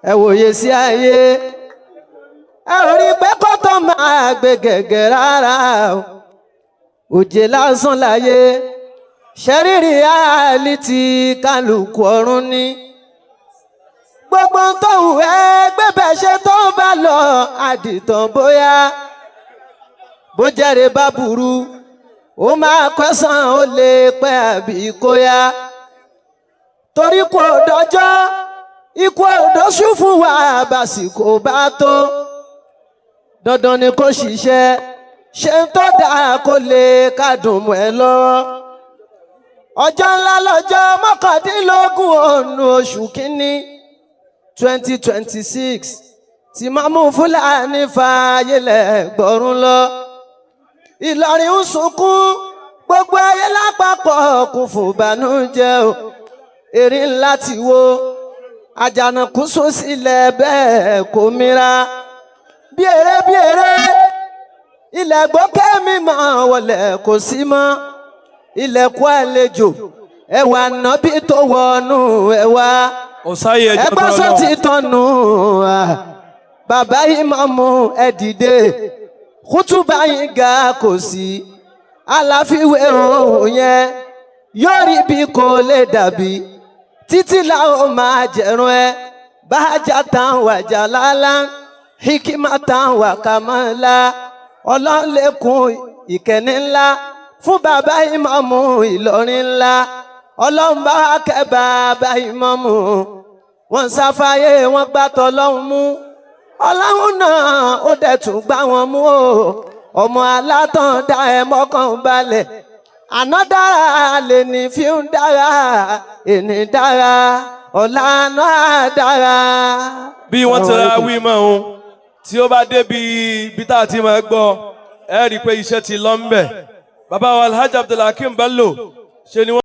ẹ wòye sí ayé ẹ ò rí pé kó tó máa gbé gẹ̀gẹ̀ rárá o òjè lásán láyé ṣẹ́rìrì àlì tí kálukú ọ̀run ní gbogbo tó hù ẹ́ gbébẹ̀ ṣe tó bá lọ àdìtàn bóyá bó jẹ́rìí bá burú ó máa kọ́sàn ó lè pẹ́ àbí kóyá torí kò dọjọ́ ikú òdòṣù fún wa básìkò bá tó dandan ni kó ṣiṣẹ́ ṣe ń tó dáa kó lè kádùn mọ́ ẹ lọ́wọ́ ọjọ́ ńlá lọ́jọ́ mọ́kàndínlógún ònú oṣù kínní 2026 tí Màmú Fúlàní fàyèlẹ̀ gbọ́rún lọ Ìlọrin ń sunkún gbogbo ayé lápapọ̀ kún fún ìbànújẹ́ o erin ńlá ti wo àjànàkú sún sílẹ̀ bẹ́ẹ̀ kò mira bí eré ilẹ̀ gbókè mímọ́ wọlé kò sí mọ́ ilẹ̀kùn àlejò ẹwà nàbí tó wọnú ẹwà ẹgbọ́n sọ ti tọ́nu bàbá ìmáàmù ẹ dìde kútùbà yín ga kò sí aláfiwé òun yẹn yóò rí bí kò lè dàbí títí làwọn máa jẹ̀rún ẹ bájà tán wàjà lálá hikima tán wà kàmọ́lá ọlọ́lẹ́kùn ìkẹ́ni ńlá fún bàbá ìmáàmù Ìlọrin ńlá ọlọ́mbà kẹ́ bàbá ìmáàmù wọn sáfáyé wọn gbàtọ̀ lọ́hùn mú ọlọ́run náà ó dẹ̀ tún gbá wọn mú o ọmọ alátàn dá ẹ mọ́kàn balẹ̀ àná dára lè ní fi ń dára èní dára ọ̀la náà dára. bí wọ́n ti ra wí mọ́ òun tí ó bá débi ibi tá a ti máa gbọ́ ẹ rí i pé iṣẹ́ ti lọ ń bẹ̀ bàbá wa Alhaji Abdulhakeem Bello ṣe ni wọ́n.